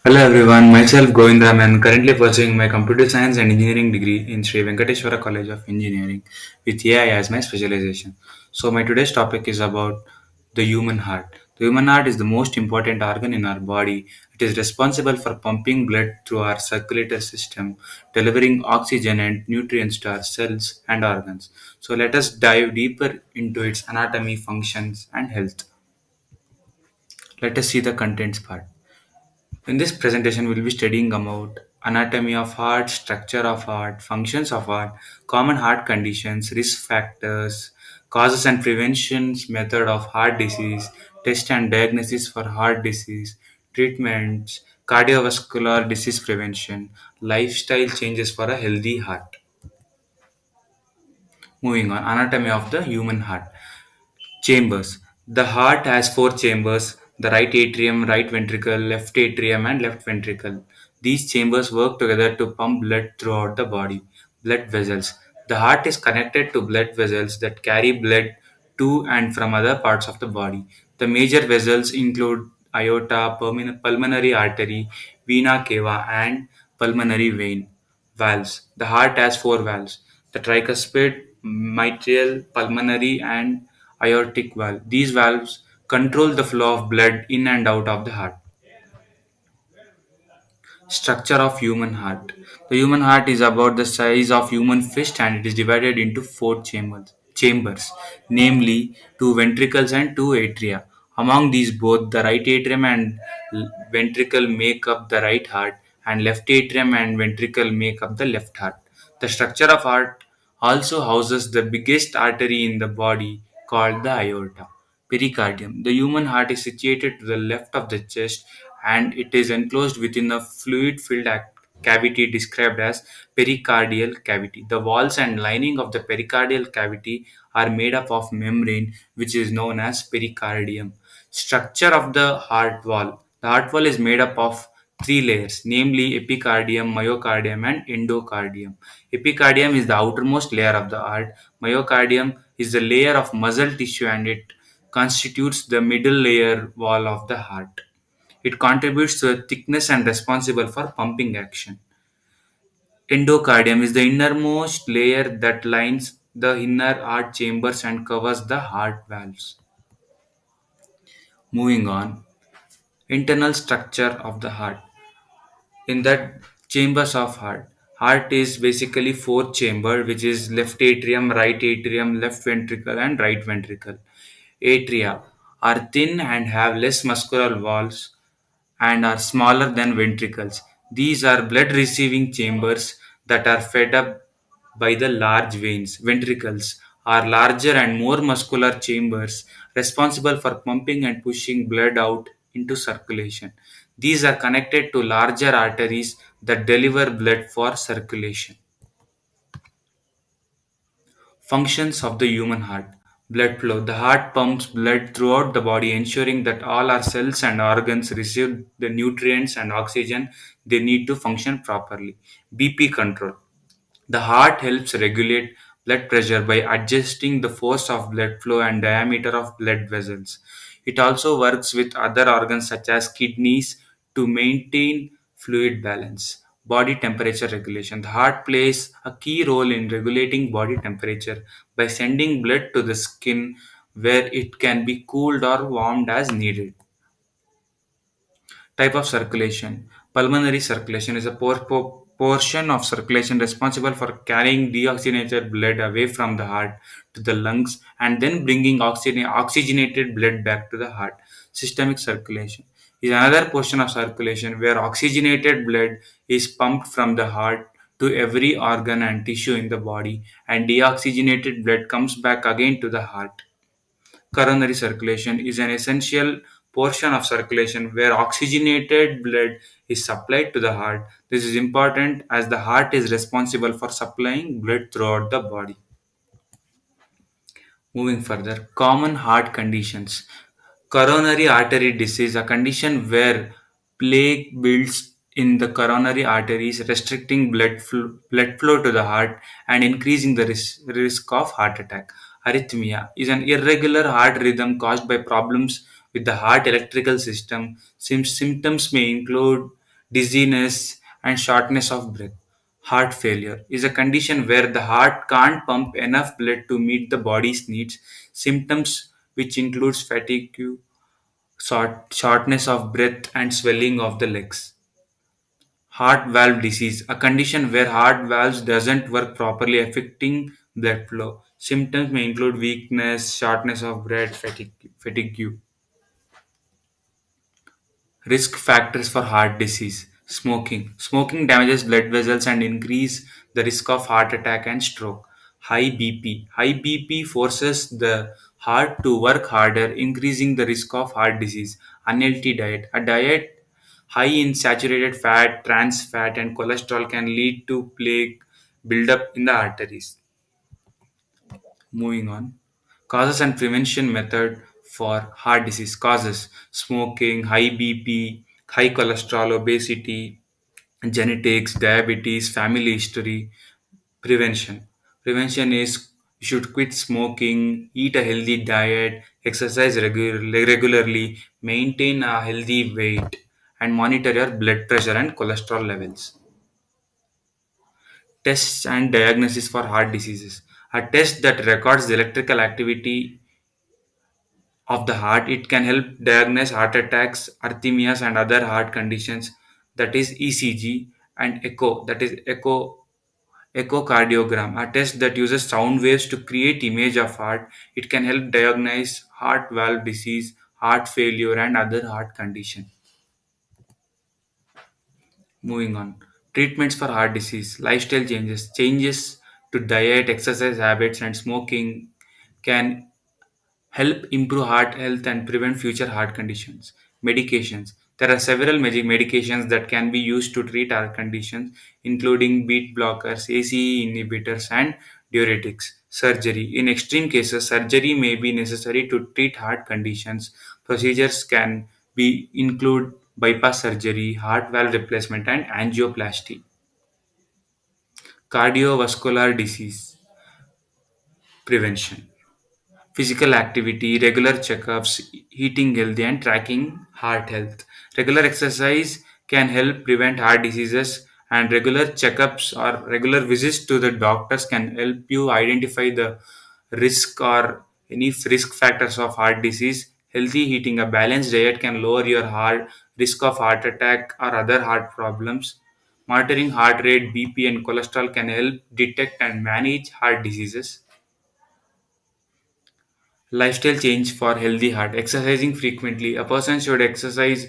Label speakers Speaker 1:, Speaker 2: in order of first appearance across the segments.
Speaker 1: Hello everyone, myself Govind Raman, currently pursuing my computer science and engineering degree in Sri Venkateswara College of Engineering with AI as my specialization. So my today's topic is about the human heart. The human heart is the most important organ in our body. It is responsible for pumping blood through our circulatory system, delivering oxygen and nutrients to our cells and organs. So let us dive deeper into its anatomy, functions and health. Let us see the contents part. In this presentation, we'll be studying about anatomy of heart, structure of heart, functions of heart, common heart conditions, risk factors, causes and preventions, method of heart disease, test and diagnosis for heart disease, treatments, cardiovascular disease prevention, lifestyle changes for a healthy heart. Moving on, anatomy of the human heart. Chambers. The heart has four chambers: the right atrium, right ventricle, left atrium, and left ventricle. These chambers work together to pump blood throughout the body. Blood vessels. The heart is connected to blood vessels that carry blood to and from other parts of the body. The major vessels include aorta, pulmonary artery, vena cava, and pulmonary vein. Valves. The heart has four valves: the tricuspid, mitral, pulmonary, and aortic valve. These valves control the flow of blood in and out of the heart. Structure of human heart. The human heart is about the size of human fist and it is divided into four chambers, namely two ventricles and two atria. Among these, both the right atrium and ventricle make up the right heart, and left atrium and ventricle make up the left heart. The structure of heart also houses the biggest artery in the body called the aorta. Pericardium. The human heart is situated to the left of the chest and it is enclosed within a fluid filled cavity described as pericardial cavity. The walls and lining of the pericardial cavity are made up of membrane which is known as pericardium. Structure of the heart wall. The heart wall is made up of three layers, namely epicardium, myocardium, and endocardium. Epicardium is the outermost layer of the heart. Myocardium is the layer of muscle tissue and it constitutes the middle layer wall of the heart. It contributes to the thickness and responsible for pumping action. Endocardium is the innermost layer that lines the inner heart chambers and covers the heart valves. Moving on, internal structure of the heart. In that chambers of heart is basically four chamber, which is left atrium, right atrium, left ventricle, and right ventricle. Atria are thin and have less muscular walls and are smaller than ventricles. These are blood receiving chambers that are fed up by the large veins. Ventricles are larger and more muscular chambers responsible for pumping and pushing blood out into circulation. These are connected to larger arteries that deliver blood for circulation. Functions of the human heart. Blood flow. The heart pumps blood throughout the body, ensuring that all our cells and organs receive the nutrients and oxygen they need to function properly. BP control. The heart helps regulate blood pressure by adjusting the force of blood flow and diameter of blood vessels. It also works with other organs such as kidneys to maintain fluid balance. Body temperature regulation. The heart plays a key role in regulating body temperature by sending blood to the skin where it can be cooled or warmed as needed. Type of circulation. Pulmonary circulation is a portion of circulation responsible for carrying deoxygenated blood away from the heart to the lungs and then bringing oxygenated blood back to the heart. Systemic circulation is another portion of circulation where oxygenated blood is pumped from the heart to every organ and tissue in the body, and deoxygenated blood comes back again to the heart. Coronary circulation is an essential portion of circulation where oxygenated blood is supplied to the heart. This is important as the heart is responsible for supplying blood throughout the body. Moving further, common heart conditions. Coronary artery disease, a condition where plaque builds in the coronary arteries, restricting blood flow to the heart and increasing the risk of heart attack. Arrhythmia is an irregular heart rhythm caused by problems with the heart electrical system. Symptoms may include dizziness, and shortness of breath. Heart failure is a condition where the heart can't pump enough blood to meet the body's needs. Symptoms which includes fatigue, shortness of breath, and swelling of the legs. Heart valve disease, a condition where heart valves doesn't work properly affecting blood flow. Symptoms may include weakness, shortness of breath, fatigue. Risk factors for heart disease. Smoking. Smoking damages blood vessels and increase the risk of heart attack and stroke. High BP. High BP forces the heart to work harder, increasing the risk of heart disease. Unhealthy diet. A diet high in saturated fat, trans fat, and cholesterol can lead to plaque buildup in the arteries. Moving on. Causes and prevention method for heart disease. Causes: smoking, high BP, high cholesterol, obesity, genetics, diabetes, family history. Prevention. Prevention is you should quit smoking, eat a healthy diet, exercise regularly, maintain a healthy weight, and monitor your blood pressure and cholesterol levels. Tests and diagnosis for heart diseases. A test that records the electrical activity of the heart. It can help diagnose heart attacks, arrhythmias, and other heart conditions. That is ECG and echo. That is echocardiogram, a test that uses sound waves to create image of heart. It can help diagnose heart valve disease, heart failure, and other heart condition. Moving on. Treatments for heart disease. Lifestyle changes. Changes to diet, exercise habits, and smoking can help improve heart health and prevent future heart conditions. Medications. There are several medications that can be used to treat heart conditions, including beat blockers, ACE inhibitors, and diuretics. Surgery. In extreme cases, surgery may be necessary to treat heart conditions. Procedures can be include bypass surgery, heart valve replacement, and angioplasty. Cardiovascular disease prevention. Physical activity, regular checkups, eating healthy, and tracking heart health. Regular exercise can help prevent heart diseases, and regular checkups or regular visits to the doctors can help you identify the risk or any risk factors of heart disease. Healthy eating, a balanced diet can lower your heart risk of heart attack or other heart problems. Monitoring heart rate, BP, and cholesterol can help detect and manage heart diseases. Lifestyle change for healthy heart. Exercising frequently. A person should exercise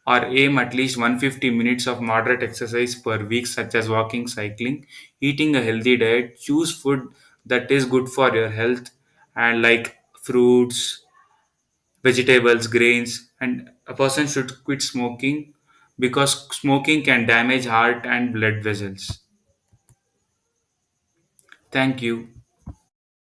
Speaker 1: or aim at least 150 minutes of moderate exercise per week, such as walking, cycling, eating a healthy diet, choose food that is good for your health, and like fruits, vegetables, grains, and a person should quit smoking because smoking can damage heart and blood vessels. Thank you.